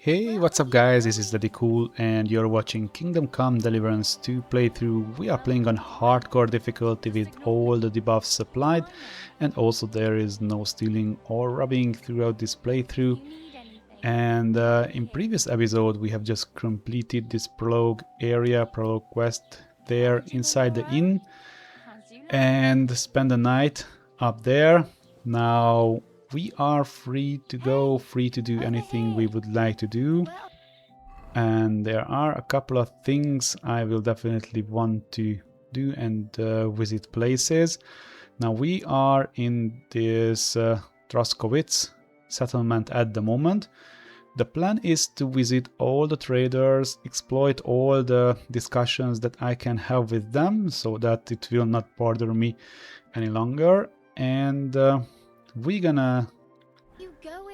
Hey, what's up guys, this is Daddy Cool and you're watching Kingdom Come Deliverance 2 playthrough. We are playing on hardcore difficulty with all the debuffs applied, and also there is no stealing or robbing throughout this playthrough. And in previous episode we have just completed this prologue area, prologue quest there inside the inn and spend the night up there. Now we are free to go, free to do anything we would like to do. And there are a couple of things I will definitely want to do and visit places. Now we are in this Troskowitz settlement at the moment. The plan is to visit all the traders, exploit all the discussions that I can have with them so that it will not bother me any longer. And we're gonna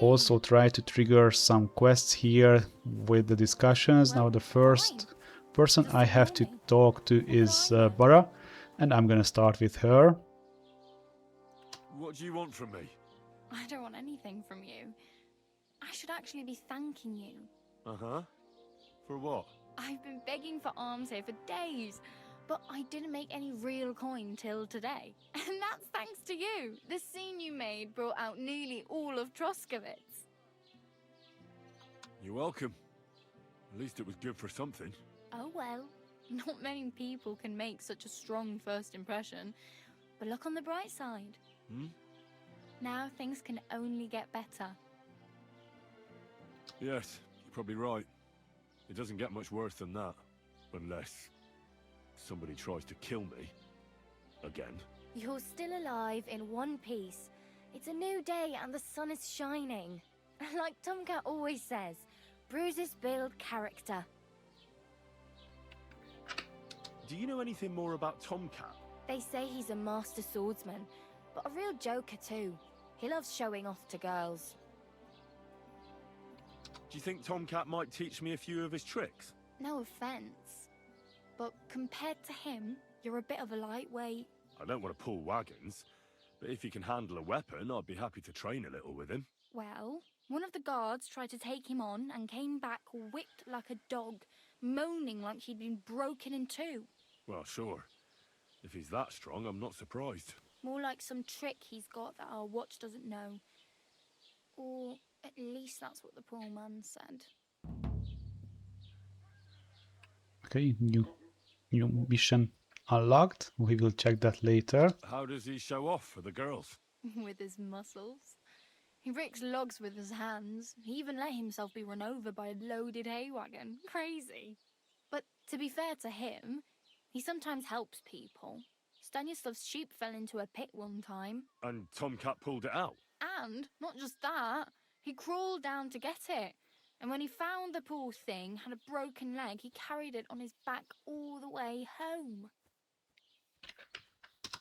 also try to trigger some quests here with the discussions. Now the first person I have to talk to is Bara, and I'm gonna start with her. What do you want from me? I don't want anything from you. I should actually be thanking you. Uh-huh. For what? I've been begging for alms here for days, but I didn't make any real coin till today. And that's thanks to you. The scene you made brought out nearly all of Troskowitz. You're welcome. At least it was good for something. Oh well, not many people can make such a strong first impression. But look on the bright side. Now things can only get better. Yes, you're probably right. It doesn't get much worse than that. Unless somebody tries to kill me. Again. You're still alive in one piece. It's a new day and the sun is shining. Like Tomcat always says, bruises build character. Do you know anything more about Tomcat? They say he's a master swordsman, but a real joker too. He loves showing off to girls. Do you think Tomcat might teach me a few of his tricks? No offense, but compared to him, you're a bit of a lightweight. I don't want to pull wagons, but if he can handle a weapon, I'd be happy to train a little with him. Well, one of the guards tried to take him on and came back whipped like a dog, moaning like he'd been broken in two. Well, sure. If he's that strong, I'm not surprised. More like some trick he's got that our watch doesn't know. Or at least that's what the poor man said. Okay, new mission unlocked. We will check that later. How does he show off for the girls? With his muscles. He breaks logs with his hands. He even let himself be run over by a loaded hay wagon. Crazy. But to be fair to him, he sometimes helps people. Stanislav's sheep fell into a pit one time. And Tomcat pulled it out? And, not just that, he crawled down to get it. And when he found the poor thing had a broken leg, he carried it on his back all the way home.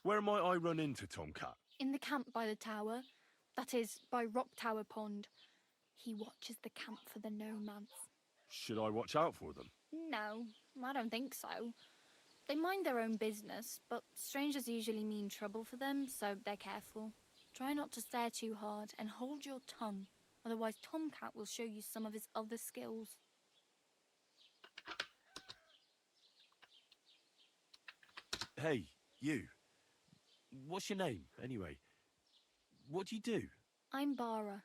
Where might I run into Tomcat? In the camp by the tower. That is, by Rock Tower Pond. He watches the camp for the nomads. Should I watch out for them? No, I don't think so. They mind their own business, but strangers usually mean trouble for them, so they're careful. Try not to stare too hard and hold your tongue. Otherwise, Tomcat will show you some of his other skills. Hey, you. What's your name, anyway? What do you do? I'm Bara.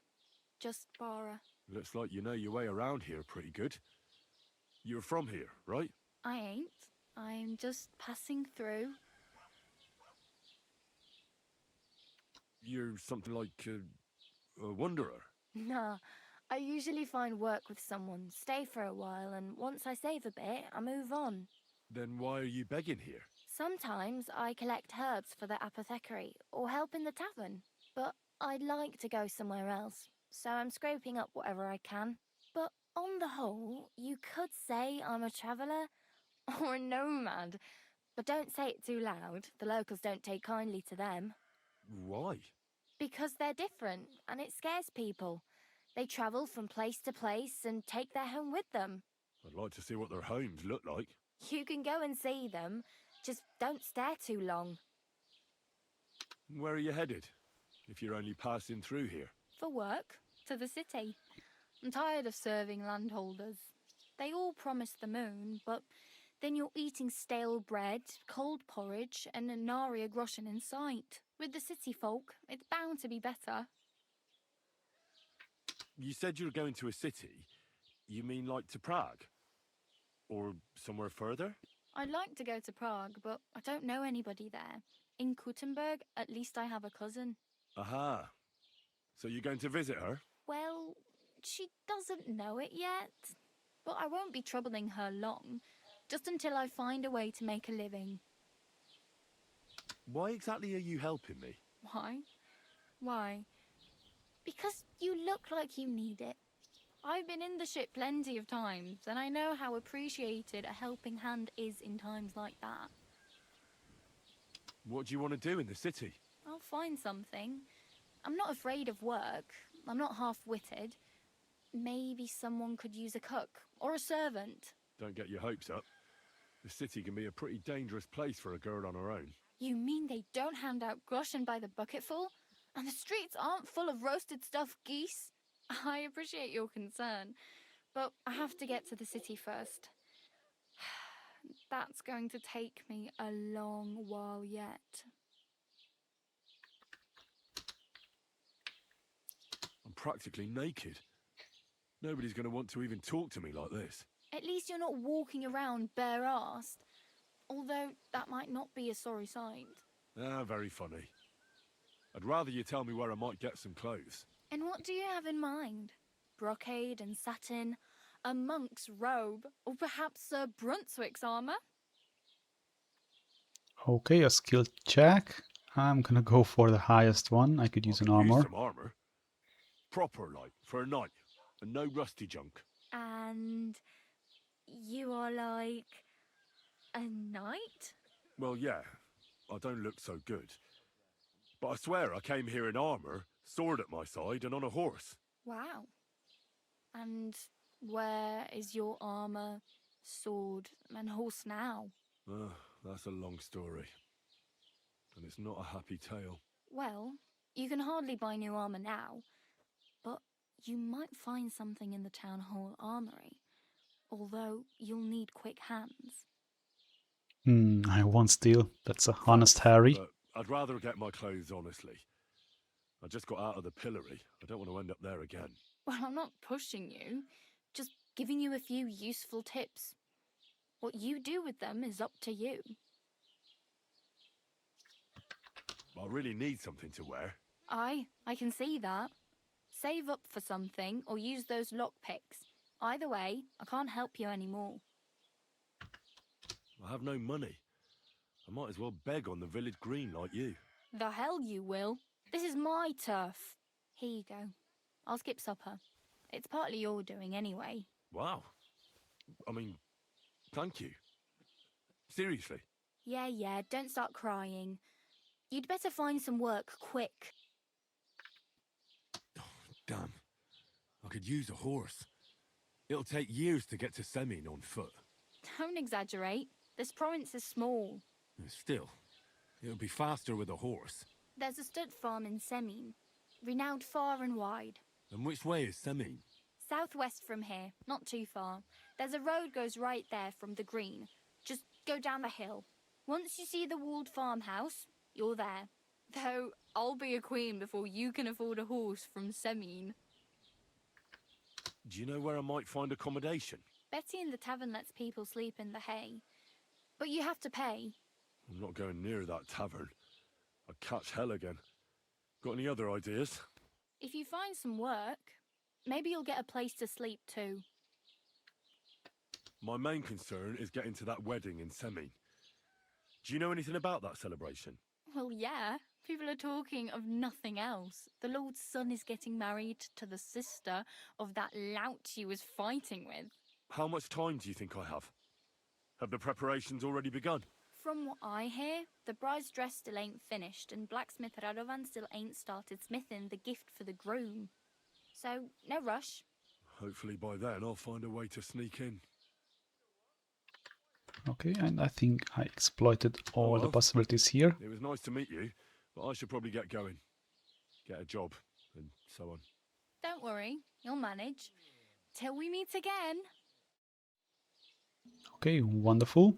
Just Bara. Looks like you know your way around here pretty good. You're from here, right? I ain't. I'm just passing through. You're something like a wanderer. Nah, I usually find work with someone, stay for a while, and once I save a bit, I move on. Then why are you begging here? Sometimes I collect herbs for the apothecary or help in the tavern, but I'd like to go somewhere else, so I'm scraping up whatever I can. But on the whole, you could say I'm a traveller or a nomad, but don't say it too loud. The locals don't take kindly to them. Why? Because they're different, and it scares people. They travel from place to place and take their home with them. I'd like to see what their homes look like. You can go and see them, just don't stare too long. Where are you headed? If you're only passing through here? For work, to the city. I'm tired of serving landholders. They all promise the moon, but then you're eating stale bread, cold porridge, and a nary a groschen in sight. With the city folk, it's bound to be better. You said you were going to a city. You mean like to Prague? Or somewhere further? I'd like to go to Prague, but I don't know anybody there. In Kuttenberg, at least I have a cousin. Aha. So you're going to visit her? Well, she doesn't know it yet. But I won't be troubling her long, just until I find a way to make a living. Why exactly are you helping me? Why? Why? Because you look like you need it. I've been in the ship plenty of times, and I know how appreciated a helping hand is in times like that. What do you want to do in the city? I'll find something. I'm not afraid of work. I'm not half-witted. Maybe someone could use a cook or a servant. Don't get your hopes up. The city can be a pretty dangerous place for a girl on her own. You mean they don't hand out groschen by the bucketful? And the streets aren't full of roasted stuffed geese? I appreciate your concern, but I have to get to the city first. That's going to take me a long while yet. I'm practically naked. Nobody's going to want to even talk to me like this. At least you're not walking around bare-assed, although that might not be a sorry sight. Ah, very funny. I'd rather you tell me where I might get some clothes. And what do you have in mind? Brocade and satin, a monk's robe, or perhaps Sir Brunswick's armour? Okay, a skill check. I'm gonna go for the highest one. I could use I an could armor. Use some armor. Proper, like, for a knight. And no rusty junk. And you are like a knight? Well, yeah. I don't look so good. But I swear I came here in armor, sword at my side, and on a horse. Wow. And where is your armor, sword, and horse now? That's a long story. And it's not a happy tale. Well, you can hardly buy new armor now, but you might find something in the town hall armory, although you'll need quick hands. I won't steal. That's a honest Harry. But I'd rather get my clothes honestly. I just got out of the pillory. I don't want to end up there again. Well, I'm not pushing you, just giving you a few useful tips. What you do with them is up to you. I really need something to wear. I can see that. Save up for something or use those lockpicks. Either way, I can't help you anymore. I have no money. I might as well beg on the village green like you. The hell you will. This is my turf. Here you go. I'll skip supper. It's partly your doing anyway. Wow. I mean, thank you. Seriously. Yeah, don't start crying. You'd better find some work quick. Oh, damn. I could use a horse. It'll take years to get to Semin on foot. Don't exaggerate. This province is small. Still, it'll be faster with a horse. There's a stud farm in Semin, renowned far and wide. And which way is Semin? Southwest from here, not too far. There's a road goes right there from the green. Just go down the hill. Once you see the walled farmhouse, you're there. Though I'll be a queen before you can afford a horse from Semin. Do you know where I might find accommodation? Betty in the tavern lets people sleep in the hay. But you have to pay. I'm not going near that tavern. I'd catch hell again. Got any other ideas? If you find some work, maybe you'll get a place to sleep too. My main concern is getting to that wedding in Semin. Do you know anything about that celebration? Well, yeah. People are talking of nothing else. The Lord's son is getting married to the sister of that lout he was fighting with. How much time do you think I have? Have the preparations already begun? From what I hear, the bride's dress still ain't finished, and blacksmith Radovan still ain't started smithing the gift for the groom. So, no rush. Hopefully by then I'll find a way to sneak in. Okay, and I think I exploited all the possibilities here. It was nice to meet you, but I should probably get going. Get a job, and so on. Don't worry, you'll manage. Till we meet again. Okay, wonderful.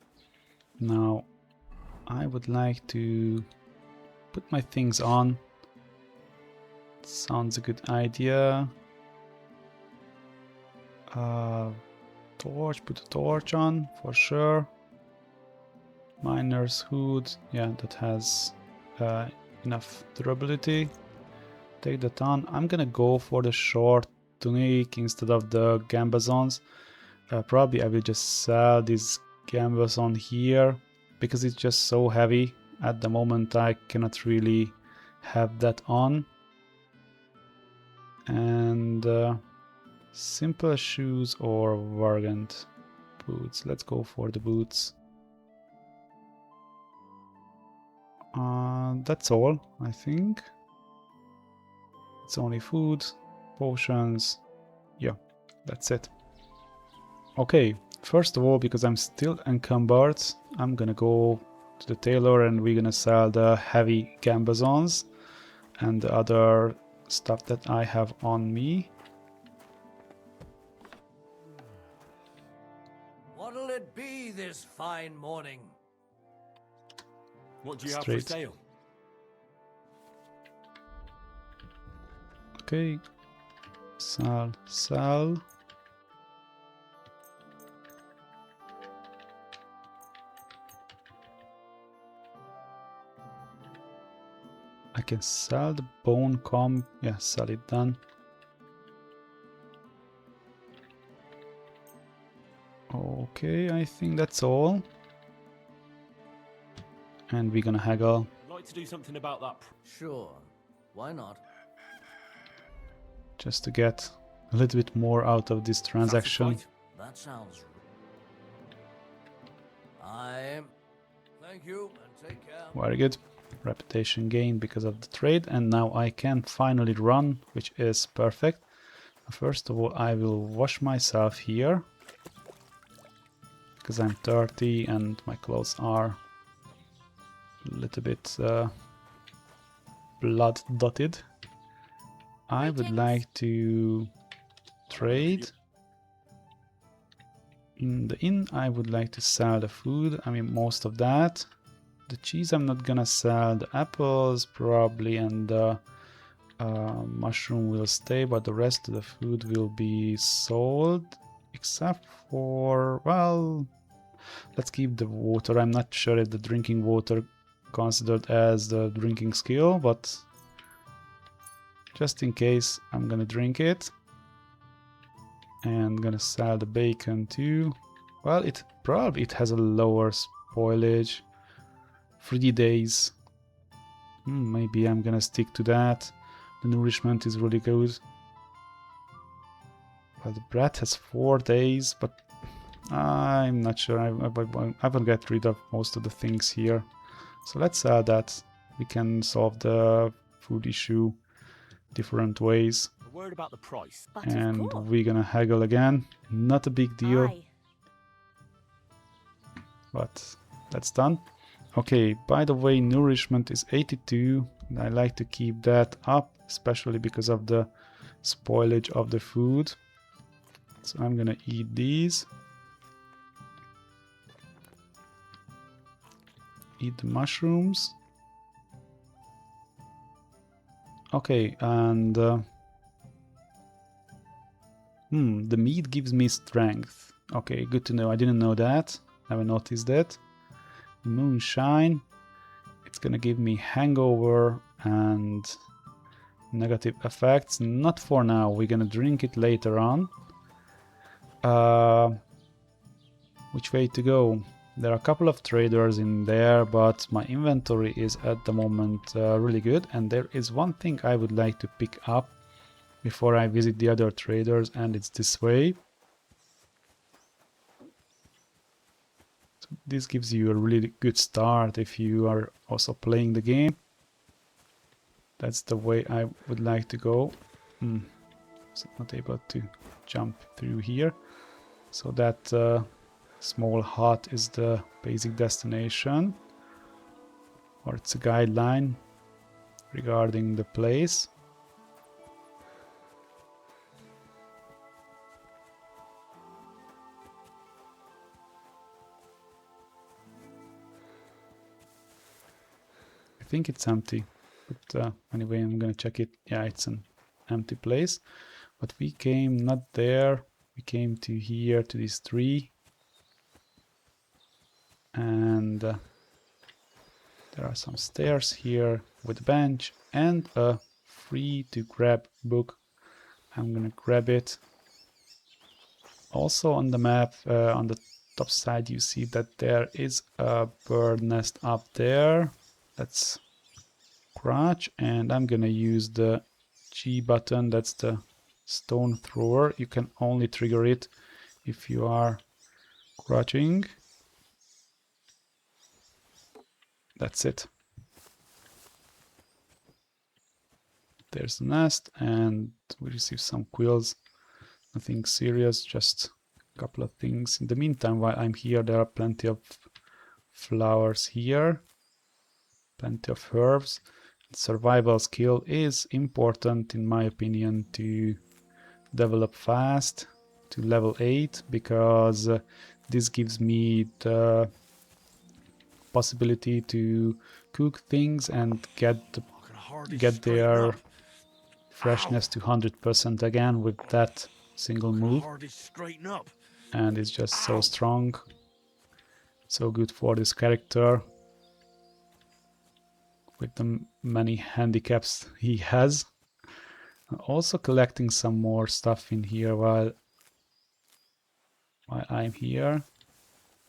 Now I would like to put my things on. Sounds a good idea. Torch, put a torch on for sure. Miner's hood, yeah, that has enough durability. Take that on. I'm gonna go for the short tunic instead of the gambazons. Probably I will just sell this gambazon here because it's just so heavy. At the moment I cannot really have that on. And simple shoes or Vargant boots. Let's go for the boots. That's all, I think. It's only food, potions. Yeah, that's it. Okay, first of all, because I'm still encumbered, I'm gonna go to the tailor and we're gonna sell the heavy gambazons and the other stuff that I have on me. What'll it be this fine morning? What do you have Straight. for sale? Okay, sell. I can sell the bone comb. Yeah, sell it done. Okay, I think that's all. And we're gonna haggle. I'd like to do something about that. Sure, why not? Just to get a little bit more out of this transaction. That sounds... Thank you, and take care. Very good. Reputation gain because of the trade, and now I can finally run, which is perfect. First of all, I will wash myself here because I'm 30 and my clothes are a little bit blood dotted. I would like to trade. In the inn, I would like to sell the food. I mean, most of that. The cheese I'm not gonna sell. The apples probably, and the mushroom will stay, but the rest of the food will be sold. Except for, well, let's keep the water. I'm not sure if the drinking water considered as the drinking skill, but just in case, I'm gonna drink it. And gonna sell the bacon too. Well, it has a lower spoilage. 3 days. Maybe I'm gonna stick to that. The nourishment is really good. Well, the bread has 4 days, but I'm not sure. I will get rid of most of the things here. So let's sell that. We can solve the food issue different ways. A word about the price. But And of course. we're gonna haggle again. Not a big deal, Aye. but that's done. Okay, by the way, nourishment is 82. And I like to keep that up, especially because of the spoilage of the food. So I'm gonna eat these. Eat the mushrooms. Okay, and the meat gives me strength. Okay, good to know. I didn't know that. Never noticed that. The moonshine. It's gonna give me hangover and negative effects. Not for now. We're gonna drink it later on. Which way to go? There are a couple of traders in there, but my inventory is at the moment really good. And there is one thing I would like to pick up before I visit the other traders, and it's this way. So this gives you a really good start if you are also playing the game. That's the way I would like to go. So not able to jump through here. So that small hut is the basic destination, or it's a guideline regarding the place. think it's empty, but anyway, I'm gonna check it. Yeah, it's an empty place. But we came not there. We came to here, to this tree. And there are some stairs here with a bench and a free to grab book. I'm gonna grab it. Also on the map, on the top side, you see that there is a bird nest up there. Let's crouch, and I'm gonna use the G button. That's the stone thrower. You can only trigger it if you are crouching. That's it. There's the nest, and we receive some quills. Nothing serious, just a couple of things. In the meantime, while I'm here, there are plenty of flowers here, plenty of herbs. Survival skill is important, in my opinion, to develop fast to level 8, because this gives me the possibility to cook things and get their freshness to 100% again with that single move. And it's just so strong, so good for this character with the many handicaps he has. I'm also collecting some more stuff in here while I'm here.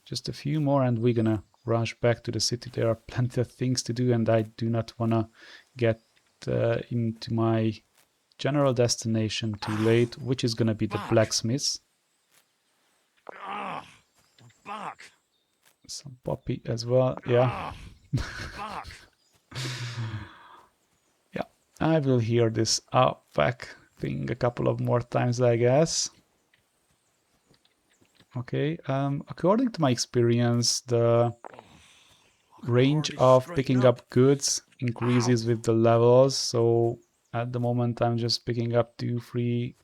Just a few more and we're gonna rush back to the city. There are plenty of things to do, and I do not wanna get into my general destination too late, which is gonna be the blacksmith. Some poppy as well, yeah. Yeah, I will hear this back thing a couple of more times, I guess. Okay, according to my experience, the range of picking up goods increases with the levels, so at the moment I'm just picking up 2-3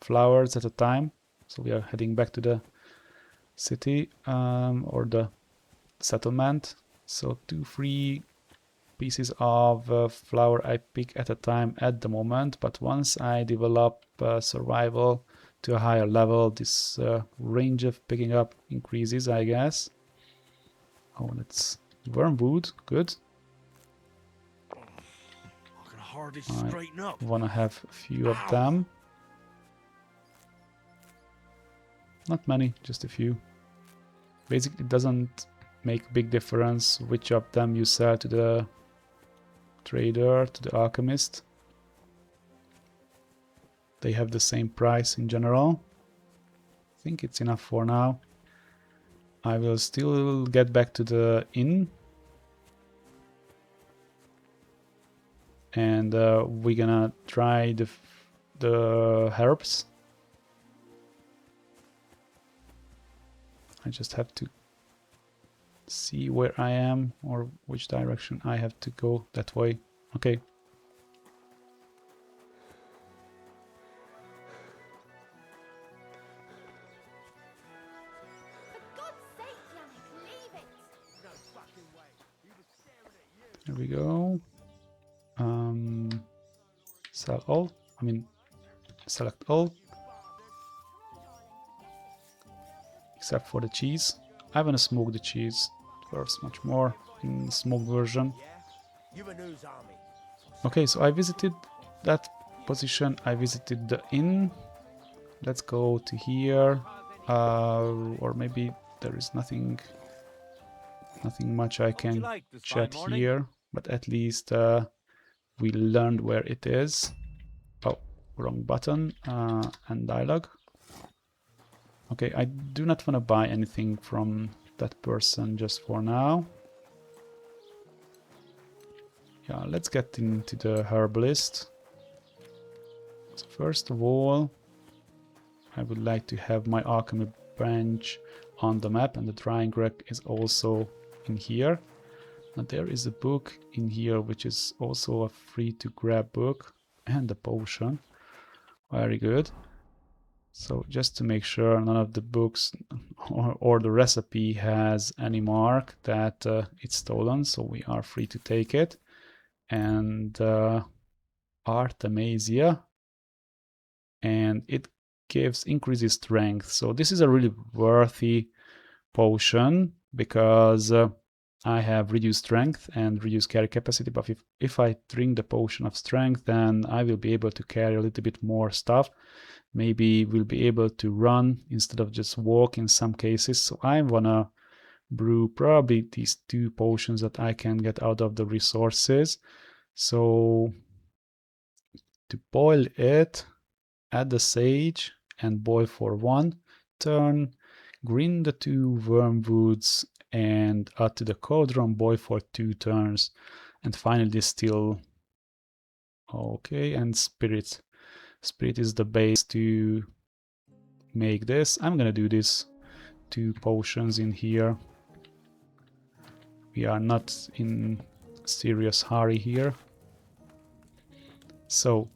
flowers at a time. So we are heading back to the city, or the settlement. So 2-3 pieces of flower I pick at a time at the moment, but once I develop survival to a higher level, this range of picking up increases, I guess. Oh, that's wormwood, good. I wanna have a few of them. Not many, just a few. Basically, it doesn't make a big difference which of them you sell to the trader, to the alchemist. They have the same price in general. I think it's enough for now. I will still get back to the inn. And we're gonna try the herbs. I just have to see where I am or which direction I have to go. That way. Okay. There we go. Sell all. Select all. Except for the cheese. I want to smoke the cheese. It works much more in smoked version. Okay, so I visited that position. I visited the inn. Let's go to here. Or maybe there is nothing much I can chat here, but at least we learned where it is. Oh, wrong button. And dialogue. Okay, I do not want to buy anything from that person just for now. Yeah, let's get into the herbalist. So first of all, I would like to have my alchemy branch on the map, and the drying rack is also in here. Now there is a book in here which is also a free to grab book, and a potion. Very good. So just to make sure none of the books or the recipe has any mark that it's stolen, so we are free to take it. And Artemisia, and it increases strength. So this is a really worthy potion because I have reduced strength and reduced carry capacity, but if I drink the potion of strength, then I will be able to carry a little bit more stuff. Maybe we'll be able to run instead of just walk in some cases. So I wanna brew probably these 2 potions that I can get out of the resources. So to boil it, add the sage and boil for 1 turn, green the 2 wormwoods and add to the cauldron, boil for 2 turns, and finally distill. Okay, and spirit. Spirit is the base to make this. I'm gonna do this 2 potions in here. We are not in serious hurry here. So,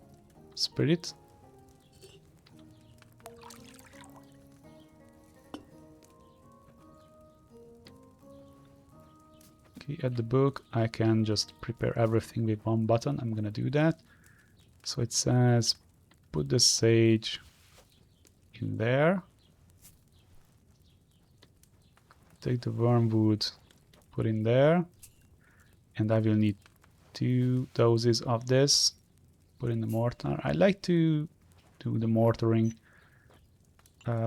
spirit. Okay, at the book I can just prepare everything with 1 button. I'm gonna do that. So it says put the sage in there. Take the wormwood, put in there. And I will need 2 doses of this. Put in the mortar. I like to do the mortaring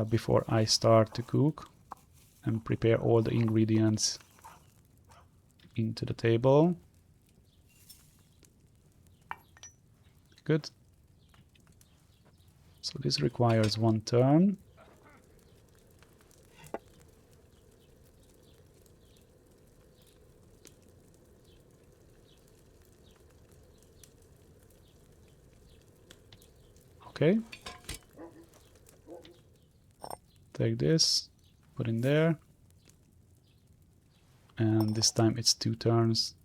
before I start to cook and prepare all the ingredients into the table. Good. So this requires 1 turn. Okay. Take this, put in there. And this time it's 2 turns.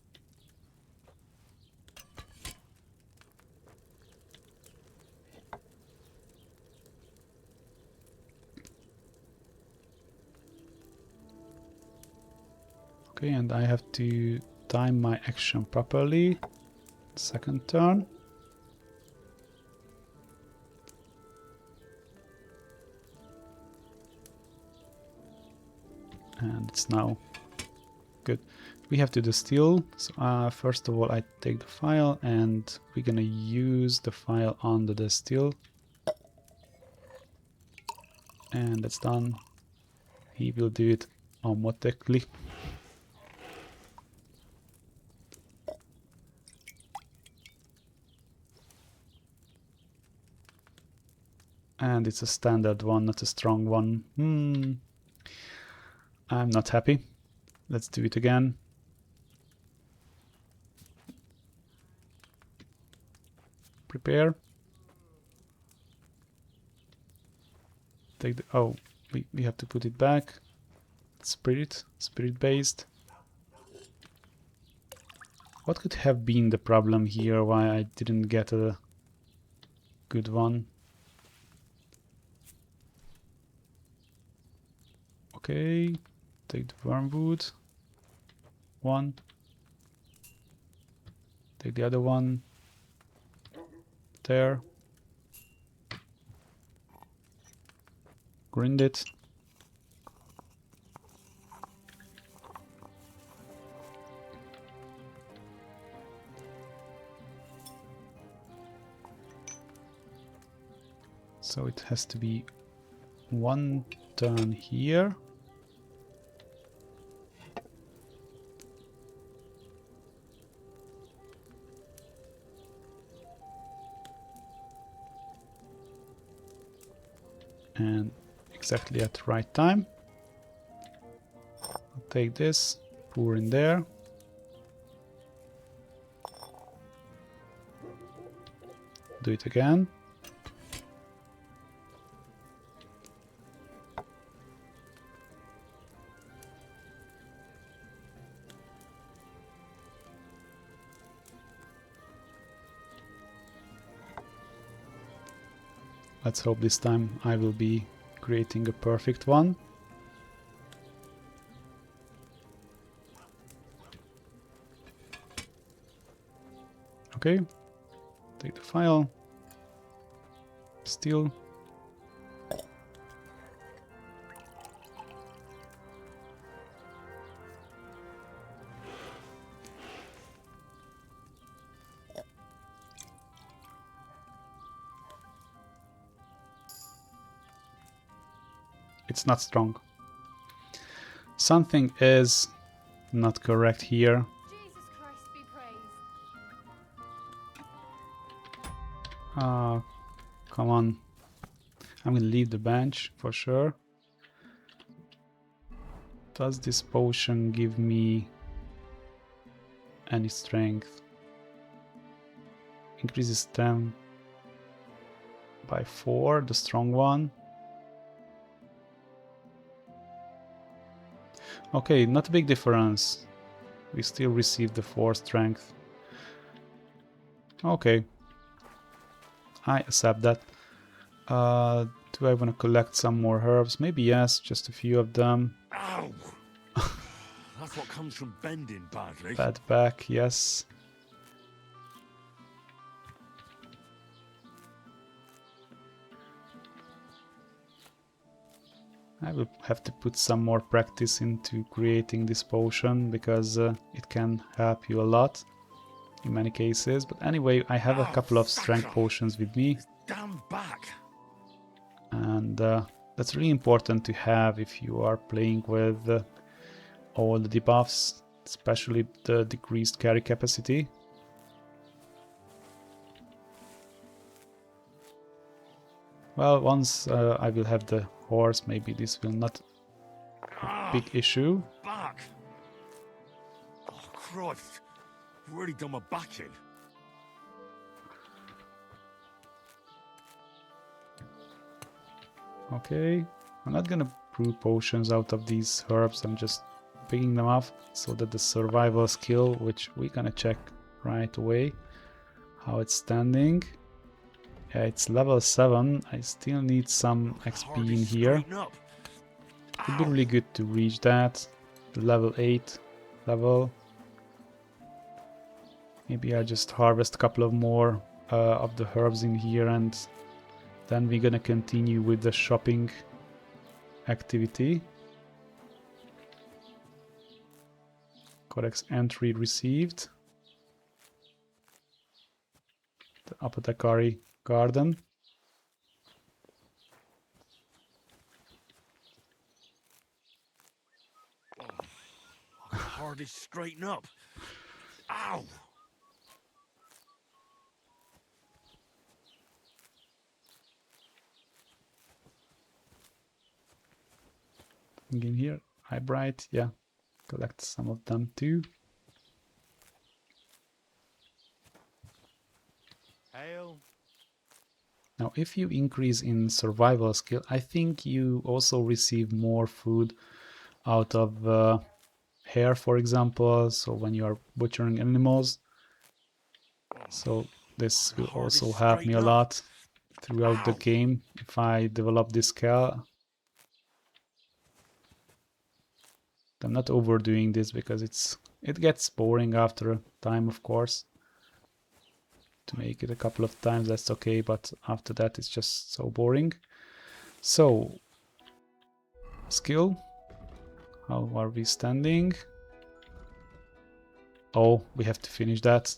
Okay, and I have to time my action properly. 2nd turn. And it's now good. We have to distill. So first of all, I take the file and we're gonna use the file on the distill. And that's done. He will do it automatically. And it's a standard one, not a strong one. I'm not happy. Let's do it again. Prepare. Take the... Oh, we have to put it back. Spirit based. What could have been the problem here? Why I didn't get a good one? Okay, take the wormwood. 1. Take the other one. There. Grind it. So it has to be 1 turn here. And exactly at the right time. I'll take this, pour in there. Do it again. Let's hope this time I will be creating a perfect one. Okay, take the file, steal. It's not strong. Something is not correct here. Jesus Christ be praised. Ah, come on. I'm gonna leave the bench for sure. Does this potion give me any strength? Increases strength by 4, the strong one. Okay, not a big difference. We still receive the 4 strength. Okay. I accept that. Do I want to collect some more herbs? Maybe yes, just a few of them. Ow! That's what comes from bending badly. Bad back, yes. I will have to put some more practice into creating this potion, because it can help you a lot in many cases. But anyway, I have a couple of strength potions with me, Damn back! and that's really important to have if you are playing with all the debuffs, especially the decreased carry capacity. Well, once I will have the horse, maybe this will not be a big issue. Back! Oh, Christ! I've really done my back in. Okay, I'm not gonna brew potions out of these herbs, I'm just picking them up so that the survival skill, which we're gonna check right away, how it's standing. Yeah, it's level 7, I still need some XP in here. It would be really good to reach that, the level 8 level. Maybe I just harvest a couple of more of the herbs in here, and then we're gonna continue with the shopping activity. Codex entry received. The apothecary garden. I can hardly straighten up. Ow! In here, Eyebright, yeah, collect some of them too. Hail. Now, if you increase in survival skill, I think you also receive more food out of hair, for example, so when you are butchering animals. So this will also help me a lot throughout the game if I develop this skill. I'm not overdoing this because it gets boring after a time, of course. To make it a couple of times, that's okay, but after that it's just so boring. So, skill. How are we standing? Oh, we have to finish that.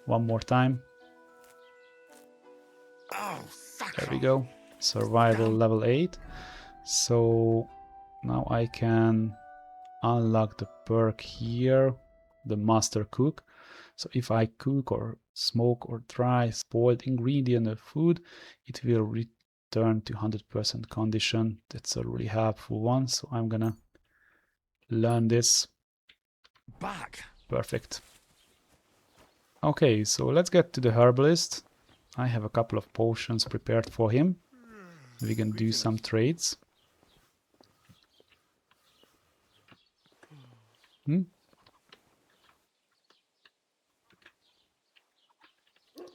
One more time. There we go. Survival level 8. So now I can unlock the perk here, the Master Cook. So if I cook or smoke or dry spoiled ingredient or food, it will return to 100% condition. That's a really helpful one. So I'm gonna learn this. Back. Perfect. Okay, so let's get to the herbalist. I have a couple of potions prepared for him. We can do some trades.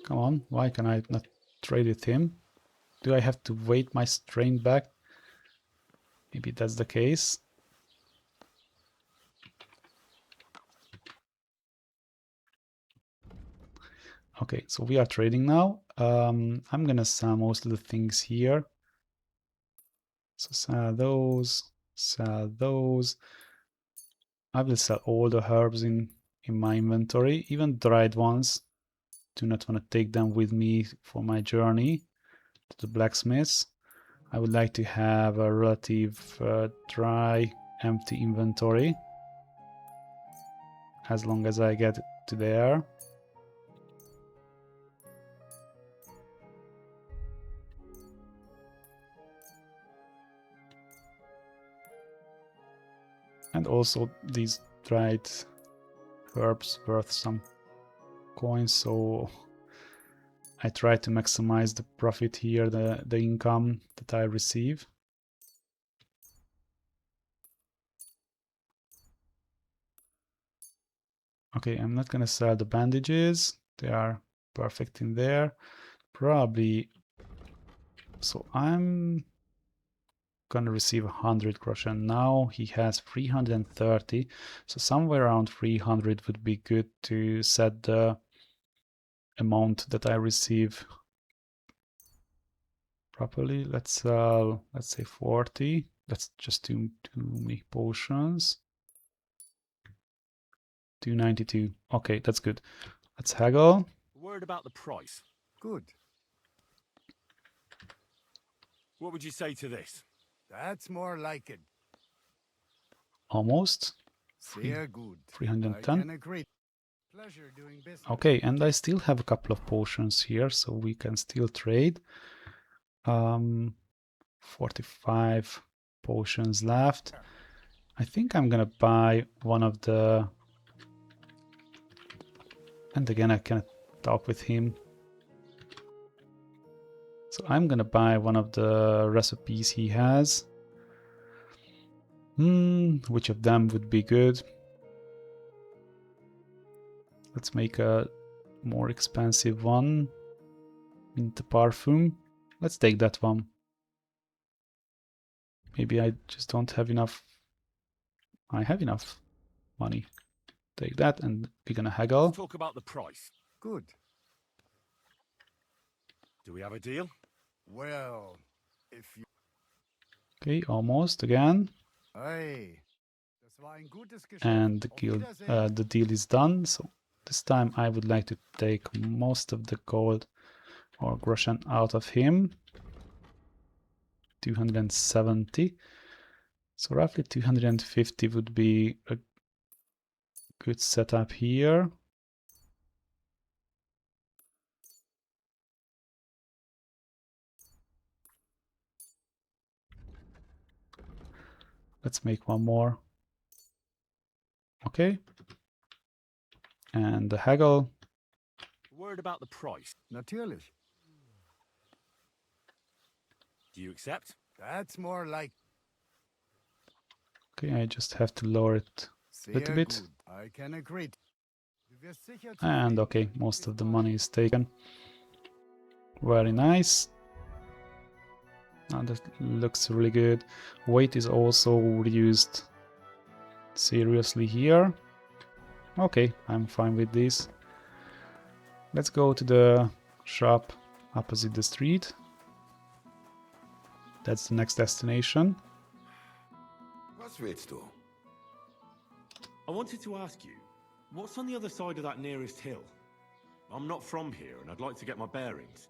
Come on, why can I not trade with him. Do I have to wait my strain back? Maybe that's the case. Okay, so we are trading now. I'm gonna sell most of the things here. So sell those, sell those. I will sell all the herbs in my inventory, even dried ones. Do not want to take them with me for my journey to the blacksmiths. I would like to have a relative dry, empty inventory as long as I get to there. And also these dried herbs worth some coins, so I try to maximize the profit here, the income that I receive. Okay, I'm not gonna sell the bandages. They are perfect in there. Probably, so I'm gonna receive 100 groschen. Now he has 330, so somewhere around 300 would be good to set the amount that I receive properly. Let's say 40. That's just too many potions. 292. Okay, that's good. Let's haggle. Worried about the price. Good. What would you say to this? That's more like it. Almost. Sehr good. 310. I can agree. Pleasure doing business. Okay, and I still have a couple of potions here, so we can still trade. 45 potions left. I think I'm gonna buy one of the... And again, I cannot talk with him. So I'm gonna buy one of the recipes he has. Which of them would be good? Let's make a more expensive one. Mint parfum. Let's take that one. Maybe I just don't have enough. I have enough money. Take that, and we're gonna haggle. Let's talk about the price. Good. Do we have a deal? Well, if you... Okay, almost again. Hey. Das war ein gutes Geschäft. And the, Auf Wiedersehen. the deal is done. So this time I would like to take most of the gold or groschen out of him. 270. So roughly 250 would be a good setup here. Let's make one more. Okay. And the haggle. Worried about the price. Natürlich. Do you accept? That's more like... Okay, I just have to lower it a little bit. Good. I can agree. Du wirst sicher And okay, most of the money is taken. Very nice. Now that looks really good. Weight is also reduced seriously here. Okay, I'm fine with this. Let's go to the shop opposite the street. That's the next destination. Was willst du? I wanted to ask you, what's on the other side of that nearest hill? I'm not from here, and I'd like to get my bearings.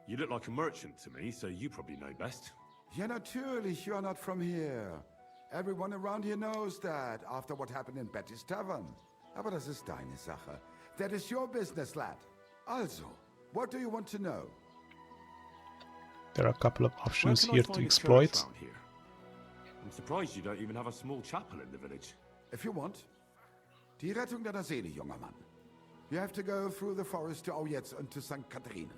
You look like a merchant to me, so you probably know best. Ja, natürlich, you're not from here. Everyone around here knows that, after what happened in Betty's Tavern. Aber das ist deine Sache. That is your business, lad. Also, what do you want to know? There are a couple of Where options can I here find to a church exploit. round here? I'm surprised you don't even have a small chapel in the village. If you want. Die Rettung deiner Seele, junger Mann. You have to go through the forest to Aujetz and to St. Katharinen.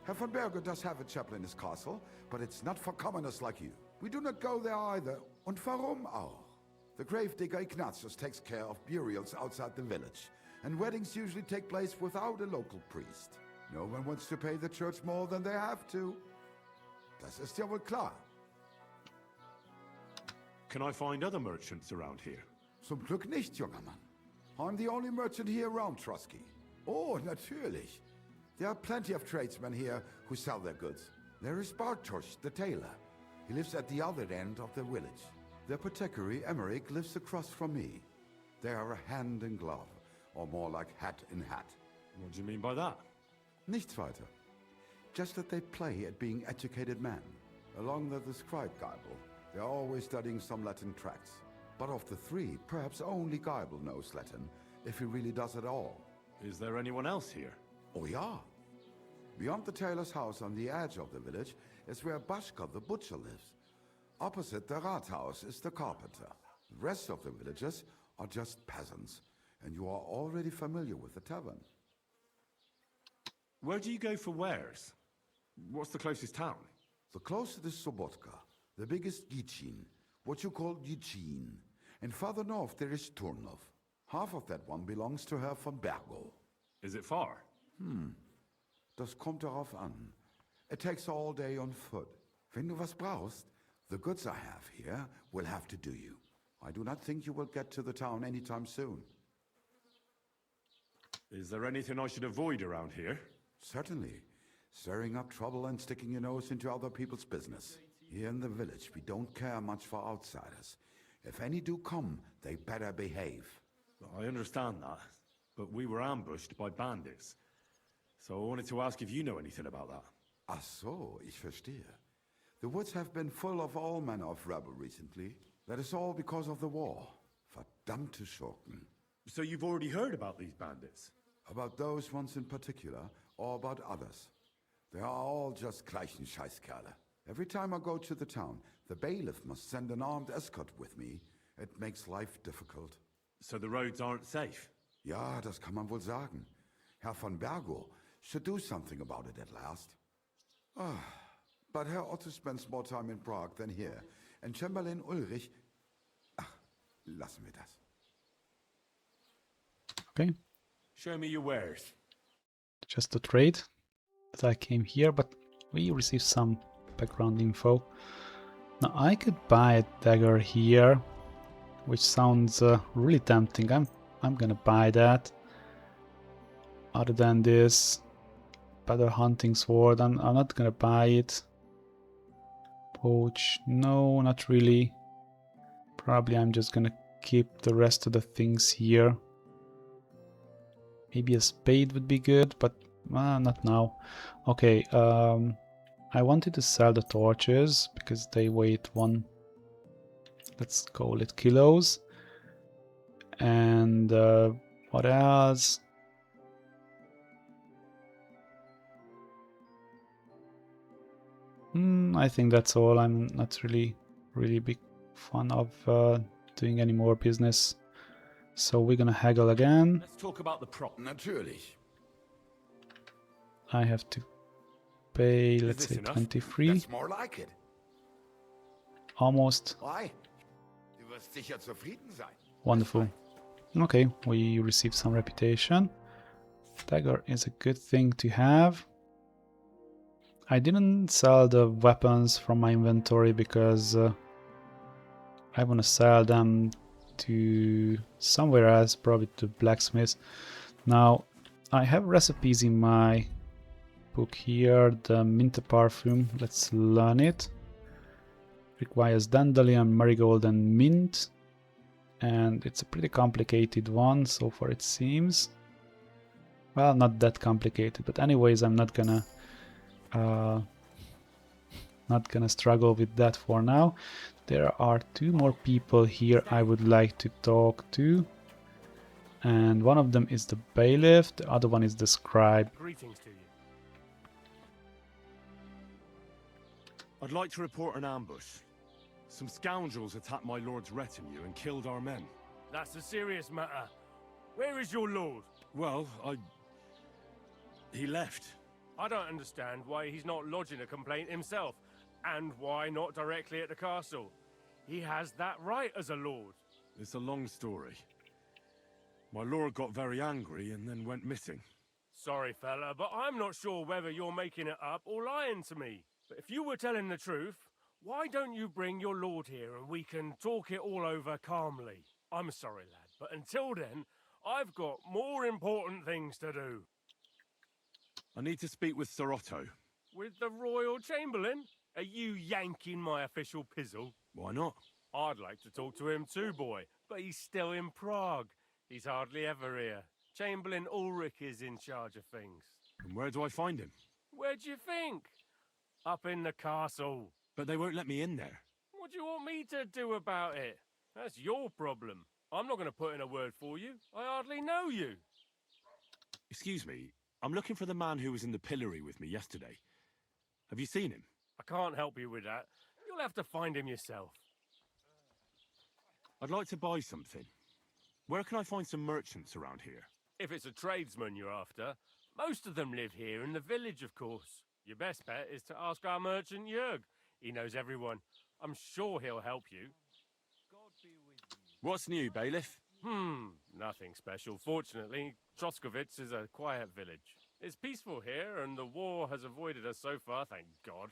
Herr von Berge does have a chapel in his castle, but it's not for commoners like you. We do not go there either. Und warum auch? The gravedigger Ignatius takes care of burials outside the village, and weddings usually take place without a local priest. No one wants to pay the church more than they have to. Das ist ja wohl klar. Can I find other merchants around here? Zum Glück nicht, junger Mann. I'm the only merchant here around Trusky. Oh, natürlich. There are plenty of tradesmen here who sell their goods. There is Bartosz, the tailor. He lives at the other end of the village. The apothecary, Emmerich, lives across from me. They are a hand in glove, or more like hat in hat. What do you mean by that? Nichts weiter. Just that they play at being educated men. Along with the scribe Geibel, they are always studying some Latin tracts. But of the three, perhaps only Geibel knows Latin, if he really does at all. Is there anyone else here? Oh ja. Beyond the tailor's house on the edge of the village is where Bashka the butcher lives. Opposite the Rathaus is the carpenter. The rest of the villagers are just peasants, and you are already familiar with the tavern. Where do you go for wares? What's the closest town? The closest is Sobotka, the biggest Gichin, what you call Gichin. And farther north there is Turnov. Half of that one belongs to Herr von Bergo. Is it far? Das kommt darauf an. It takes all day on foot. Wenn du was brauchst, the goods I have here will have to do you. I do not think you will get to the town anytime soon. Is there anything I should avoid around here? Certainly. Stirring up trouble and sticking your nose into other people's business. Here in the village, we don't care much for outsiders. If any do come, they better behave. I understand that, but we were ambushed by bandits. So I wanted to ask if you know anything about that. Ach so, ich verstehe. The woods have been full of all manner of rebel recently. That is all because of the war. Verdammte Schurken. So you've already heard about these bandits? About those ones in particular, or about others. They are all just gleichen Scheißkerle. Every time I go to the town, the bailiff must send an armed escort with me. It makes life difficult. So the roads aren't safe? Ja, das kann man wohl sagen. Herr von Bergo should do something about it at last. But Herr Otto spends more time in Prague than here. And Chamberlain Ulrich... Ach, lassen wir das. Okay, Show me your wares. just a trade that I came here, but we received some background info. Now I could buy a dagger here, which sounds really tempting. I'm gonna buy that. Other than this, better hunting sword, I'm not gonna buy it. Poach, no, not really. Probably I'm just gonna keep the rest of the things here. Maybe a spade would be good, but not now. Okay, I wanted to sell the torches because they weight let's call it kilos. And what else? I think that's all. I'm not really big fan of doing any more business. So we're gonna haggle again. Let's talk about the prop. Natürlich. I have to pay, let's this say, enough? 23. That's more like it. Almost. Why? Du wirst sicher zufrieden sein. Wonderful. Okay, we received some reputation. Dagger is a good thing to have. I didn't sell the weapons from my inventory because I want to sell them to somewhere else, probably to blacksmiths. Now, I have recipes in my book here. The mint perfume, let's learn it. Requires dandelion, marigold and mint. And it's a pretty complicated one, so far it seems. Well, not that complicated, but anyways, I'm not gonna struggle with that for now. There are two more people here I would like to talk to, and one of them is the bailiff, the other one is the scribe. Greetings to you. I'd like to report an ambush. Some scoundrels attacked my lord's retinue and killed our men. That's a serious matter. Where is your lord? Well, he left. I don't understand why he's not lodging a complaint himself, and why not directly at the castle. He has that right as a lord. It's a long story. My lord got very angry and then went missing. sorry, fella, but I'm not sure whether you're making it up or lying to me. But if you were telling the truth, why don't you bring your lord here and we can talk it all over calmly? I'm sorry, lad, but until then, I've got more important things to do. I need to speak with Sir Otto. With the Royal Chamberlain? Are you yanking my official pizzle? Why not? I'd like to talk to him too, boy, but he's still in Prague. He's hardly ever here. Chamberlain Ulrich is in charge of things. And where do I find him? Where do you think? Up in the castle. But they won't let me in there. What do you want me to do about it? That's your problem. I'm not going to put in a word for you. I hardly know you. Excuse me, I'm looking for the man who was in the pillory with me yesterday. Have you seen him? I can't help you with that. You'll have to find him yourself. I'd like to buy something. Where can I find some merchants around here? If it's a tradesman you're after, most of them live here in the village, of course. Your best bet is to ask our merchant Jörg. He knows everyone. I'm sure he'll help you. God be with you. What's new, bailiff? Nothing special. Fortunately, Troskovitz is a quiet village. It's peaceful here, and the war has avoided us so far, thank God.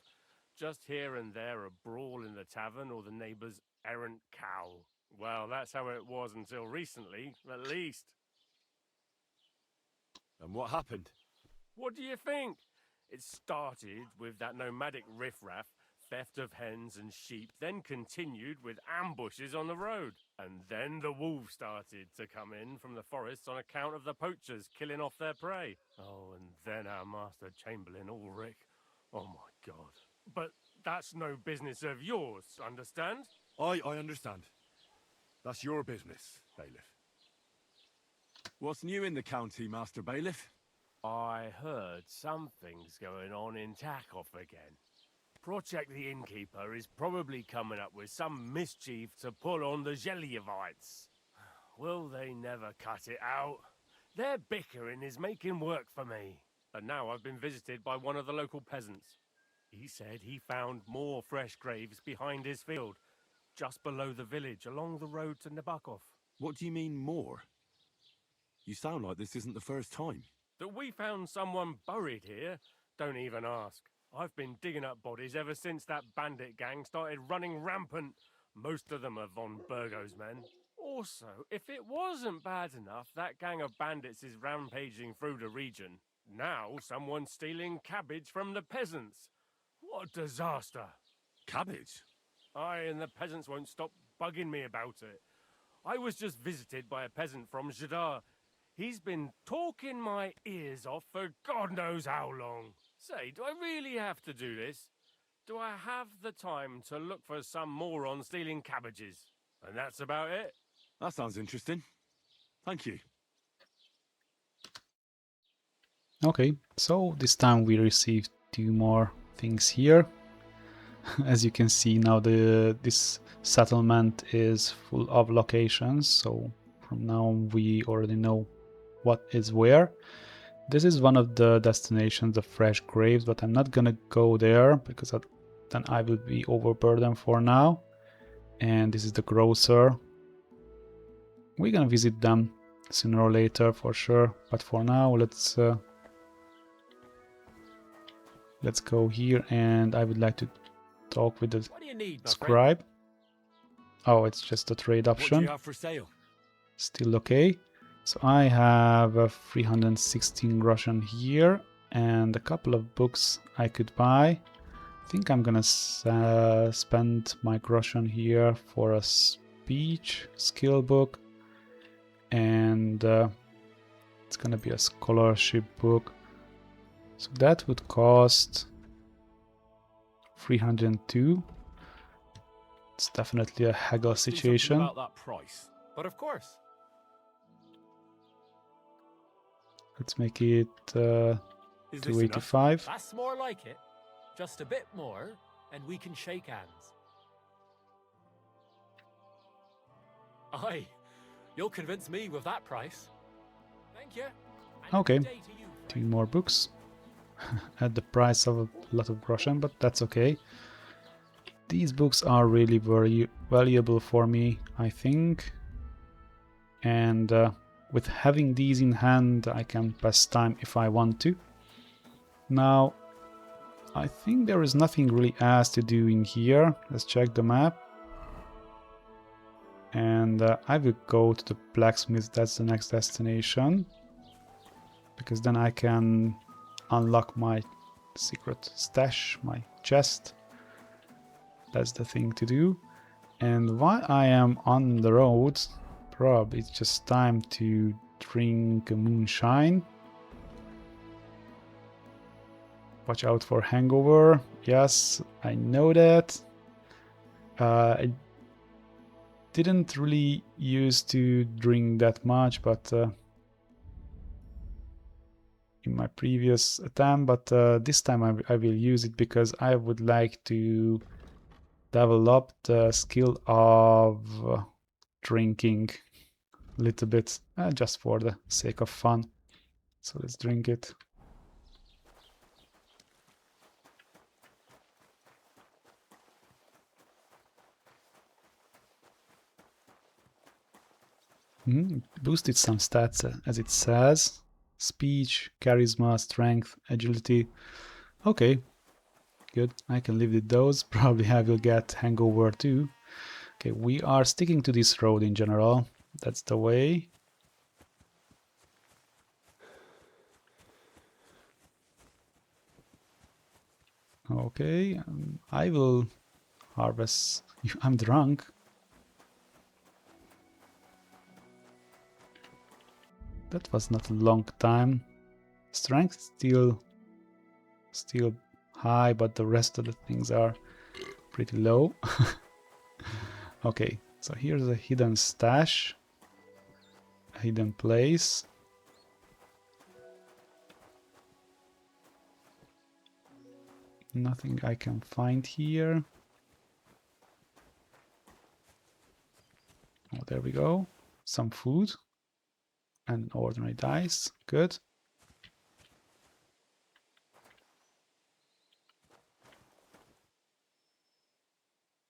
Just here and there a brawl in the tavern or the neighbour's errant cow. Well, that's how it was until recently, at least. And what happened? What do you think? It started with that nomadic riffraff, theft of hens and sheep, then continued with ambushes on the road. And then the wolves started to come in from the forests on account of the poachers killing off their prey. Oh, and then our master Chamberlain Ulrich. Oh my God. But that's no business of yours, understand? I understand. That's your business, bailiff. What's new in the county, Master Bailiff? I heard something's going on in Takov again. Project the Innkeeper is probably coming up with some mischief to pull on the Zhelyevites. Will they never cut it out? Their bickering is making work for me. And now I've been visited by one of the local peasants. He said he found more fresh graves behind his field, just below the village, along the road to Nabokov. What do you mean, more? You sound like this isn't the first time. That we found someone buried here? Don't even ask. I've been digging up bodies ever since that bandit gang started running rampant. Most of them are von Burgo's men. Also, if it wasn't bad enough, that gang of bandits is rampaging through the region. Now someone's stealing cabbage from the peasants. What a disaster. Cabbage? Aye, and the peasants won't stop bugging me about it. I was just visited by a peasant from Zadar. He's been talking my ears off for God knows how long. Say, do I really have to do this? Do I have the time to look for some moron stealing cabbages? And that's about it. That sounds interesting. Thank you. Okay, so this time we received 2 more things here. As you can see now, this settlement is full of locations, so from now on we already know what is where. This is one of the destinations, the fresh graves, but I'm not gonna go there because then I will be overburdened for now. And this is the grocer. We're gonna visit them sooner or later for sure, but for now let's go here, and I would like to talk with the scribe. Oh, it's just a trade option. What do you have for sale? Still okay. So I have a 316 groschen here and a couple of books I could buy. I think I'm gonna spend my groschen here for a speech skill book, and it's gonna be a scholarship book. So that would cost 302. It's definitely a haggle situation. About that price, but of course. Let's make it 285. That's more like it. Just a bit more, and we can shake hands. Aye, you'll convince me with that price. Thank you. And Okay, good day to you, 2 more books at the price of a lot of groschen, but that's okay. These books are really very valuable for me, I think. And with having these in hand, I can pass time if I want to. Now, I think there is nothing really else to do in here. Let's check the map. And I will go to the blacksmith, that's the next destination. Because then I can unlock my secret stash, my chest. That's the thing to do. And while I am on the road, probably it's just time to drink moonshine. Watch out for hangover. Yes, I know that. I didn't really used to drink that much, but in my previous attempt, but this time I will use it because I would like to level up the skill of drinking a little bit, just for the sake of fun. So let's drink it. Boosted some stats, as it says. Speech, charisma, strength, agility. Okay, good. I can live with those. Probably I will get hangover too. Okay, we are sticking to this road in general. That's the way. Okay, I will harvest. I'm drunk. That was not a long time. Strength still high, but the rest of the things are pretty low. Okay, so here's a hidden stash, a hidden place. Nothing I can find here. Oh, there we go. Some food. And ordinary dice. Good.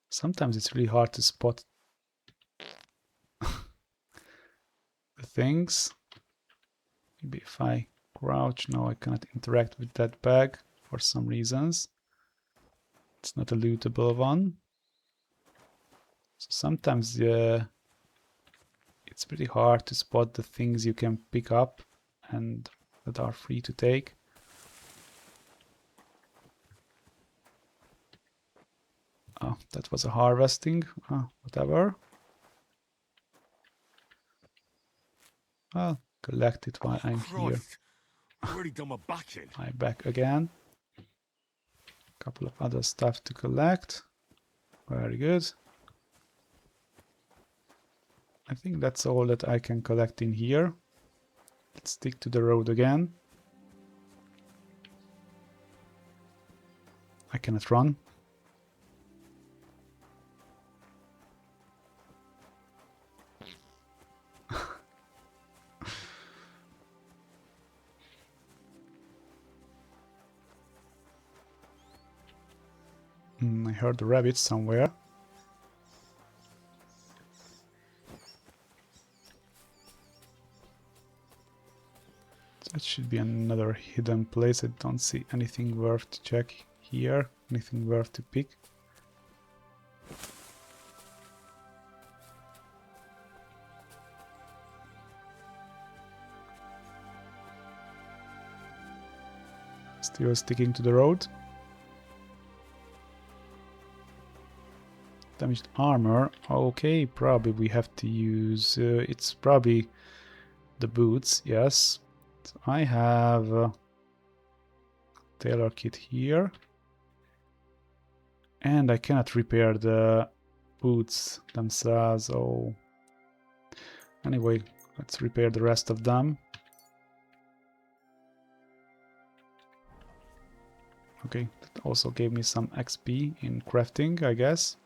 Sometimes it's really hard to spot the things. Maybe if I crouch, no, I cannot interact with that bag for some reasons. It's not a lootable one. So sometimes it's pretty hard to spot the things you can pick up and that are free to take. Oh, that was a harvesting. Oh, whatever. I'll collect it while I'm here. I've already done my back in. I'm back again. A couple of other stuff to collect. Very good. I think that's all that I can collect in here. Let's stick to the road again. I cannot run. I heard the rabbit somewhere. That should be another hidden place. I don't see anything worth to check here. Anything worth to pick. Still sticking to the road. Damaged armor. Okay, probably we have to use... it's probably the boots, yes. So I have a tailor kit here. And I cannot repair the boots themselves. Oh. Anyway, let's repair the rest of them. Okay, that also gave me some XP in crafting, I guess.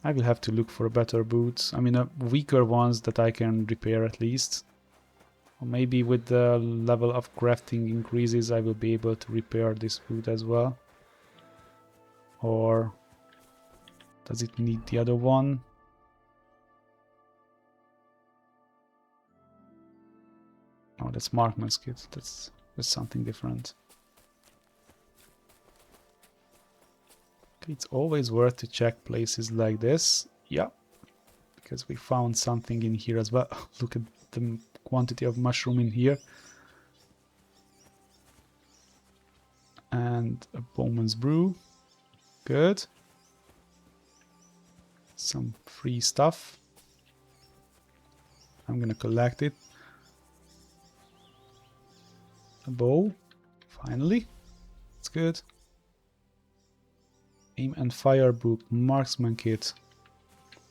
I will have to look for better boots. I mean, weaker ones that I can repair at least. Or maybe with the level of crafting increases, I will be able to repair this boot as well. Or does it need the other one? that's Markman's kit. That's something different. Okay, it's always worth to check places like this. Yeah, because we found something in here as well. Look at the quantity of mushroom in here. And a Bowman's Brew. Good. Some free stuff. I'm gonna collect it. A bow. Finally. It's good. Aim and fire book. Marksman kit.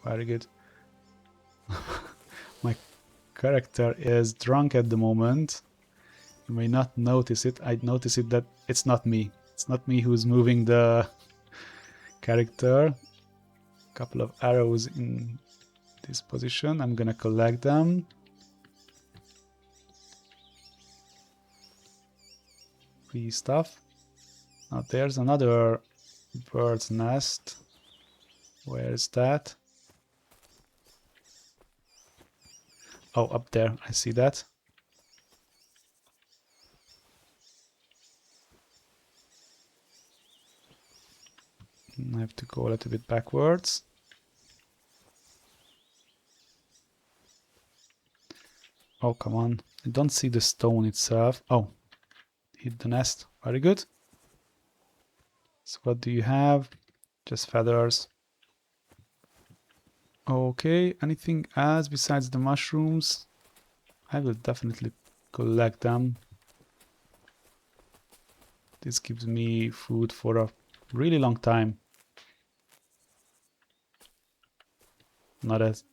Very good. My character is drunk at the moment. You may not notice it. I'd notice it that it's not me. It's not me who's moving the character. Couple of arrows in this position. I'm gonna collect them. Free stuff. Now there's another bird's nest. Where is that? Oh, up there. I see that. I have to go a little bit backwards. Oh, come on. I don't see the stone itself. Oh, hit the nest. Very good. So what do you have? Just feathers. Okay, anything else besides the mushrooms? I will definitely collect them. This gives me food for a really long time. Not as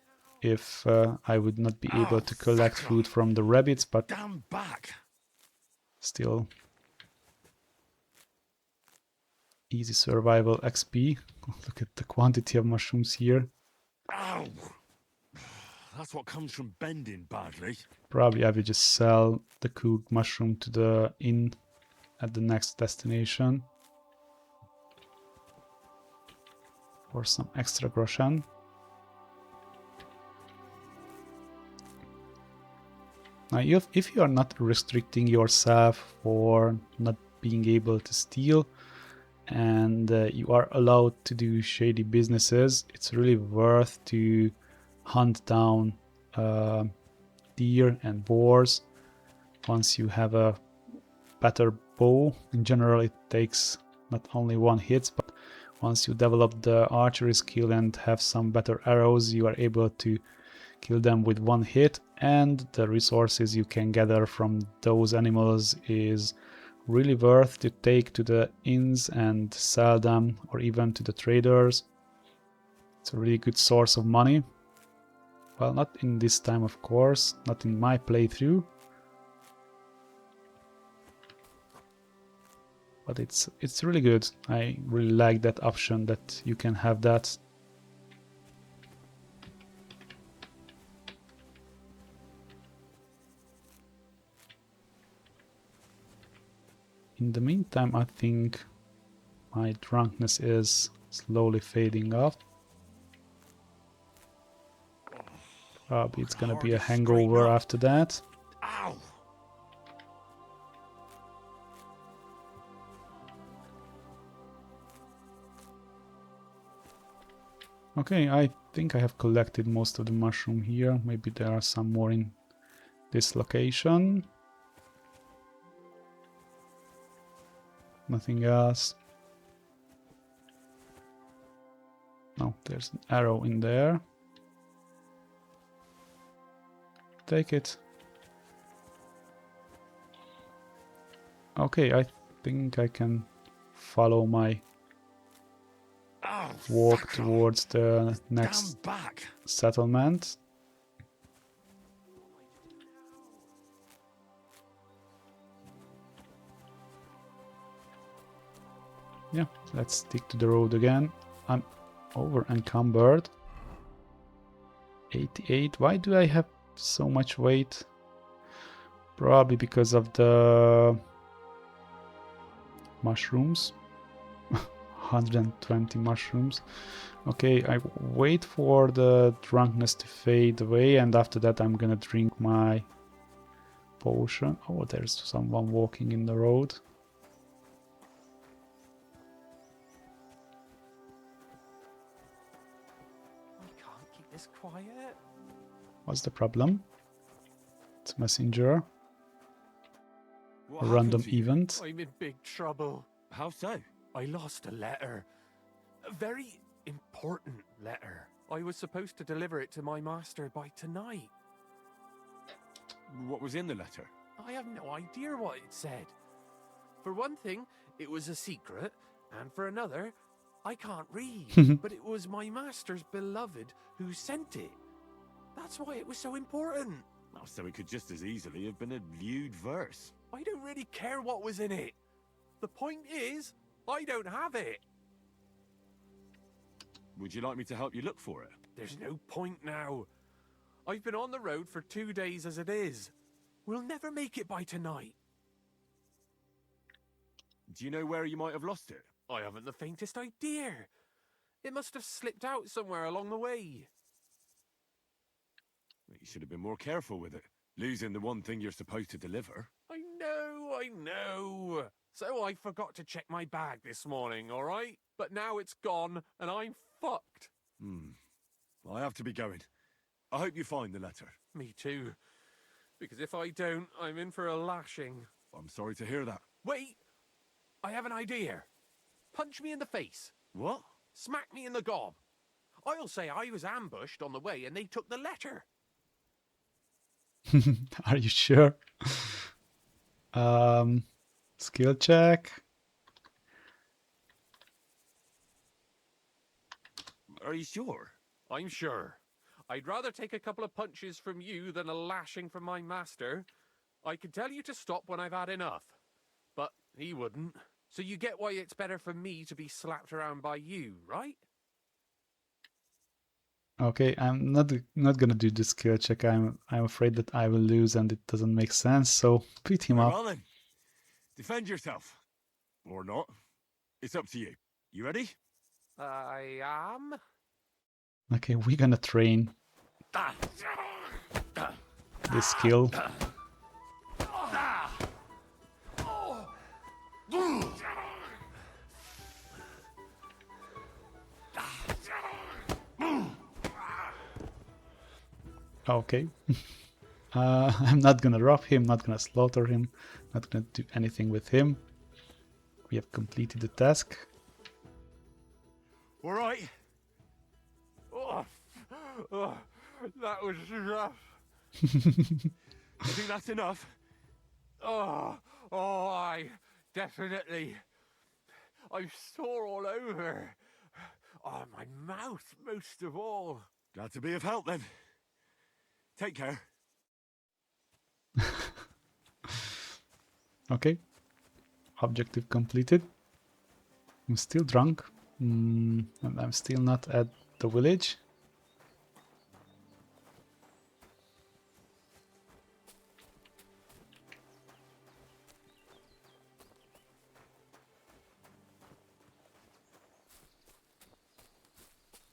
if I would not be able to collect food from the rabbits, but Damn back. still easy survival XP. Look at the quantity of mushrooms here. Ow! That's what comes from bending badly. Probably I will just sell the cooked mushroom to the inn at the next destination for some extra groschen. Now, if you are not restricting yourself for not being able to steal, and you are allowed to do shady businesses, it's really worth to hunt down deer and boars. Once you have a better bow, in general it takes not only one hit, but once you develop the archery skill and have some better arrows, you are able to kill them with one hit, and the resources you can gather from those animals is really worth to take to the inns and sell them, or even to the traders. It's a really good source of money. Well, not in this time, of course, not in my playthrough, but it's really good. I really like that option that you can have that. In the meantime, I think my drunkenness is slowly fading off. Probably it's gonna be a hangover after that. Ow! Okay, I think I have collected most of the mushroom here. Maybe there are some more in this location. Nothing else. No, there's an arrow in there. Take it. Okay, I think I can follow my walk towards the next settlement. Yeah, let's stick to the road again. I'm over encumbered. 88. Why do I have so much weight? Probably because of the mushrooms. 120 mushrooms. Okay, I wait for the drunkenness to fade away, and after that I'm gonna drink my potion. Oh, there's someone walking in the road. I can't keep this quiet. What's the problem? It's a messenger. What A happened random to you? event. I'm in big trouble. How so? I lost a letter. A very important letter. I was supposed to deliver it to my master by tonight. What was in the letter? I have no idea what it said. For one thing, it was a secret, and for another, I can't read. But it was my master's beloved who sent it. That's why it was so important. Oh, so it could just as easily have been a lewd verse. I don't really care what was in it. The point is, I don't have it. Would you like me to help you look for it? There's no point now. I've been on the road for 2 days as it is. We'll never make it by tonight. Do you know where you might have lost it? I haven't the faintest idea. It must have slipped out somewhere along the way. You should have been more careful with it. Losing the one thing you're supposed to deliver. I know. So I forgot to check my bag this morning, all right? But now it's gone, and I'm fucked. I have to be going. I hope you find the letter. Me too. Because if I don't, I'm in for a lashing. I'm sorry to hear that. Wait! I have an idea. Punch me in the face. What? Smack me in the gob. I'll say I was ambushed on the way and they took the letter. Are you sure? Skill check. Are you sure? I'm sure. I'd rather take a couple of punches from you than a lashing from my master. I could tell you to stop when I've had enough. But he wouldn't. So you get why it's better for me to be slapped around by you, right? Okay, I'm not gonna do the skill check. I'm afraid that I will lose and it doesn't make sense. So beat him up. Well then, defend yourself. Or not. It's up to you. You ready? I am. Okay, we're gonna train this skill. Okay. I'm not gonna rob him, not gonna slaughter him, not gonna do anything with him. We have completed the task. All right. Oh, that was rough. You think that's enough? Oh, I definitely. I'm sore all over. Oh, my mouth most of all. Glad to be of help then. Take care. Okay. Objective completed. I'm still drunk. And I'm still not at the village.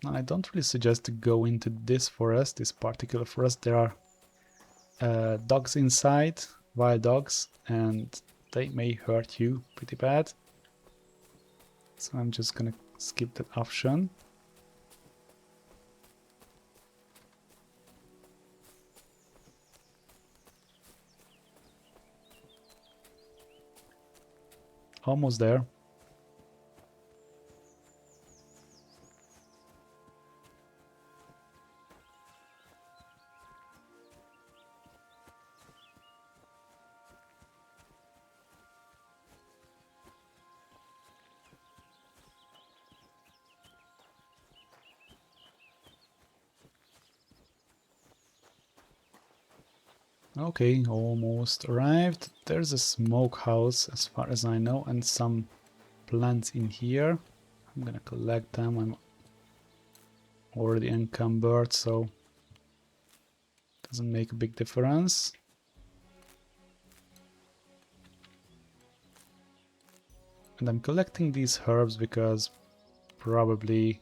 I don't really suggest to go into this forest, this particular forest. There are dogs inside, wild dogs, and they may hurt you pretty bad. So I'm just gonna skip that option. Almost there. Okay, almost arrived. There's a smokehouse as far as I know and some plants in here. I'm gonna collect them. I'm already encumbered, so doesn't make a big difference. And I'm collecting these herbs because probably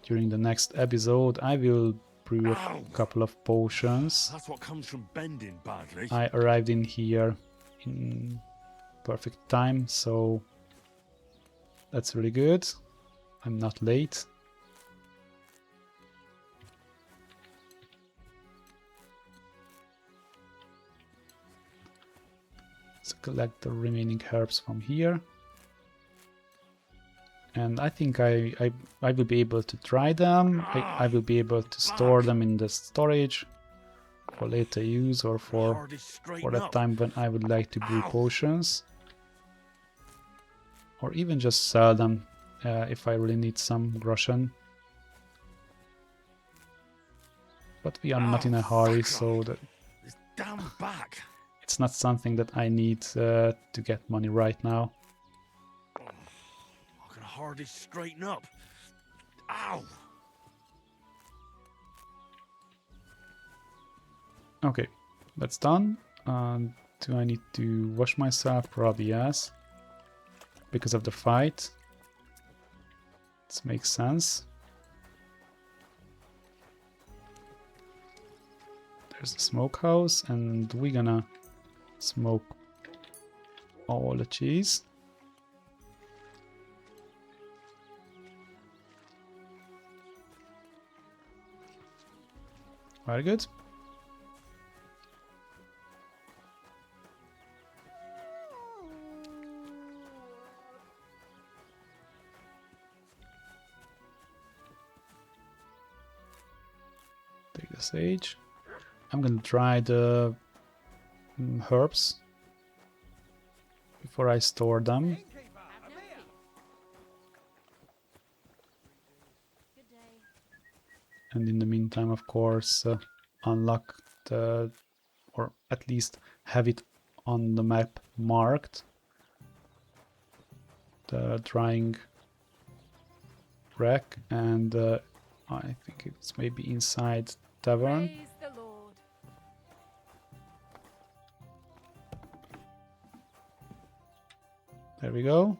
during the next episode I will brew a couple of potions. That's what comes from bending badly. I arrived in here in perfect time, so that's really good. I'm not late. So collect the remaining herbs from here. And I think I will be able to try them. I will be able to store them in the storage for later use or for that time when I would like to brew potions. Or even just sell them if I really need some groschen. But we are not in a hurry, so that This damn back. it's not something that I need to get money right now. I can hardly straighten up. Ow! Okay, that's done. Do I need to wash myself? Probably yes. Because of the fight. This makes sense. There's the smokehouse, and we're gonna smoke all the cheese. Very good. Take the sage. I'm gonna try the herbs before I store them. And in the meantime, of course, unlock the, or at least have it on the map marked, the drying rack, and I think it's maybe inside tavern. Praise the Lord. There we go.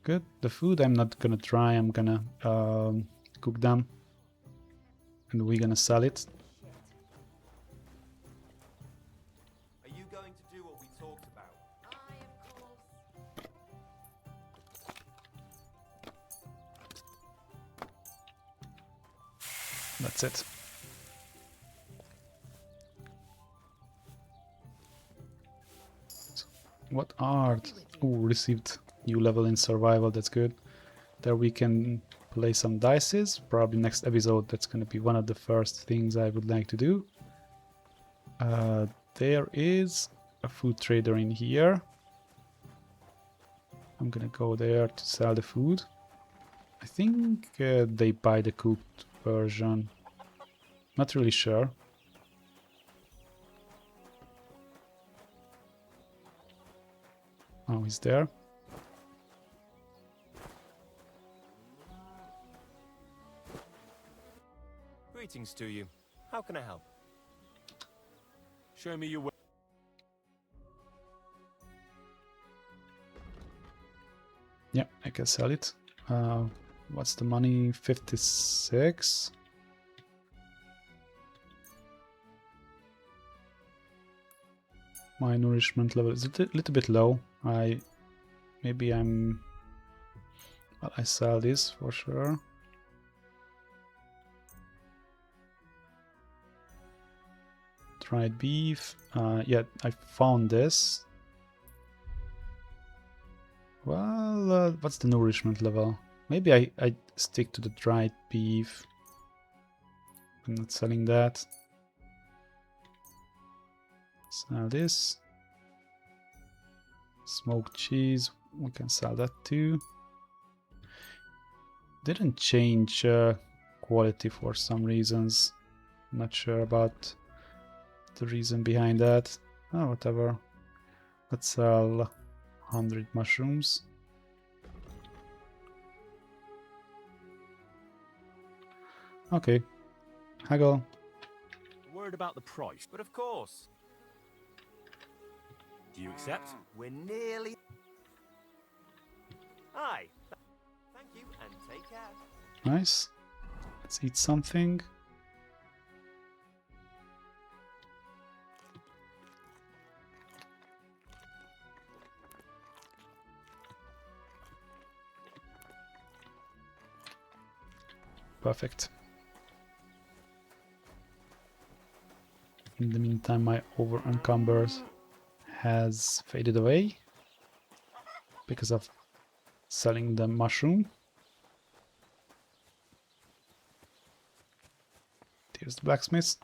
Good. The food I'm not gonna try, I'm gonna cook them and we're gonna sell it. Are you going to do what we talked about? Aye, of course. That's it. So, what art? Oh, received new level in survival, that's good. There we can play some dices. Probably next episode that's gonna be one of the first things I would like to do. There is a food trader in here. I'm gonna go there to sell the food. I think they buy the cooked version. Not really sure. Oh, he's there. Greetings to you. How can I help? Show me your way. Yeah, I can sell it. What's the money? 56. My nourishment level is a little bit low. Maybe I'm... Well, I sell this for sure. Dried beef. Yeah, I found this. Well, what's the nourishment level? Maybe I stick to the dried beef. I'm not selling that. Sell this. Smoked cheese. We can sell that too. Didn't change quality for some reasons. Not sure about the reason behind that. Oh, whatever. Let's sell 100 mushrooms. Okay. Haggle. Worried about the price? But of course. Do you accept? We're nearly... Aye. Thank you, and take care. Nice. Let's eat something. Perfect. In the meantime, my over encumbers has faded away because of selling the mushroom. Here's the blacksmith.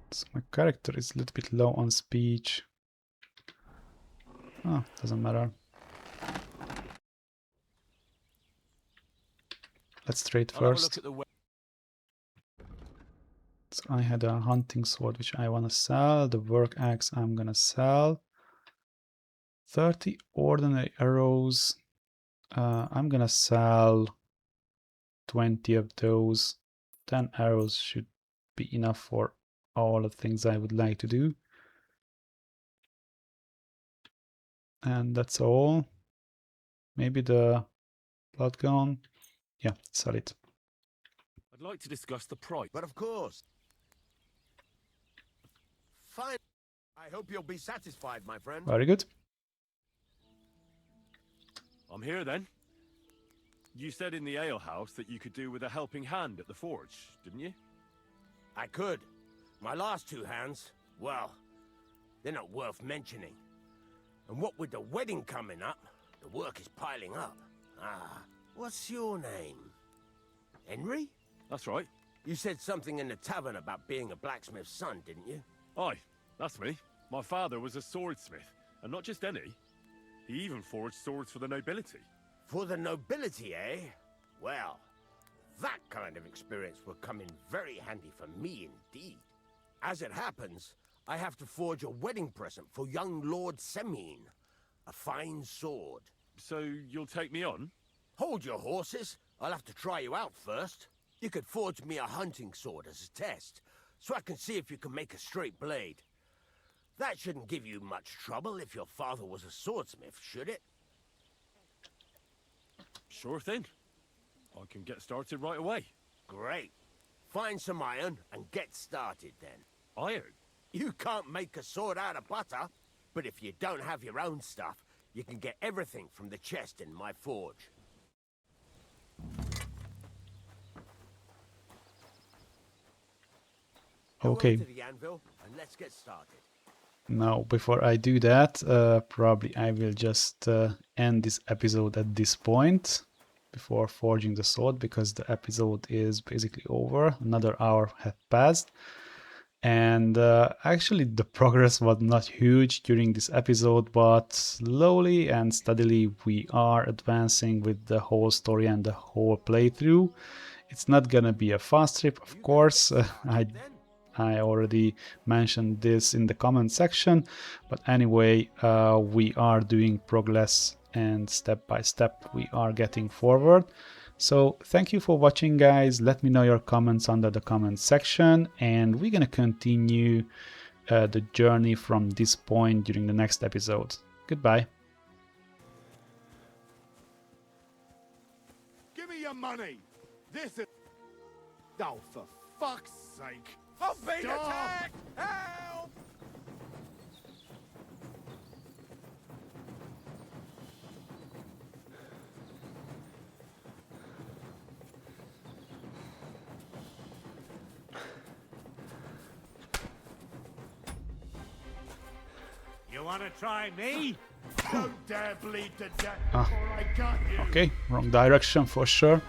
So my character is a little bit low on speech. Oh, doesn't matter. Let's trade I'll have a first. look at the So I had a hunting sword which I want to sell. The work axe I'm gonna sell. 30 ordinary arrows. I'm gonna sell 20 of those. 10 arrows should be enough for all the things I would like to do. And that's all. Maybe the blood gun. Yeah, sell it. I'd like to discuss the price. But of course. Fine. I hope you'll be satisfied, my friend. Very good. I'm here then. You said in the alehouse that you could do with a helping hand at the forge, didn't you? I could. My last two hands, well, they're not worth mentioning. And what with the wedding coming up, the work is piling up. Ah, what's your name? Henry? That's right. You said something in the tavern about being a blacksmith's son, didn't you? Aye, that's me. My father was a swordsmith, and not just any. He even forged swords for the nobility. For the nobility, eh? Well, that kind of experience will come in very handy for me indeed. As it happens, I have to forge a wedding present for young Lord Semine. A fine sword. So you'll take me on? Hold your horses. I'll have to try you out first. You could forge me a hunting sword as a test, so I can see if you can make a straight blade. That shouldn't give you much trouble if your father was a swordsmith, should it? Sure thing. I can get started right away. Great. Find some iron and get started then. Iron? You can't make a sword out of butter, but if you don't have your own stuff, you can get everything from the chest in my forge. Go Okay. over to the anvil and let's get started. Now, before I do that, probably I will just end this episode at this point before forging the sword, because the episode is basically over. Another hour had passed. And actually the progress was not huge during this episode, but slowly and steadily we are advancing with the whole story and the whole playthrough. It's not gonna be a fast trip, of course. I already mentioned this in the comment section, but anyway, we are doing progress, and step by step we are getting forward. So thank you for watching, guys. Let me know your comments under the comment section, and we're gonna continue the journey from this point during the next episode. Goodbye. Give me your money! This is... Oh, for fuck's sake! I'm being attacked! Help! You want to try me? Don't dare bleed to death before I got you! Okay, wrong direction for sure.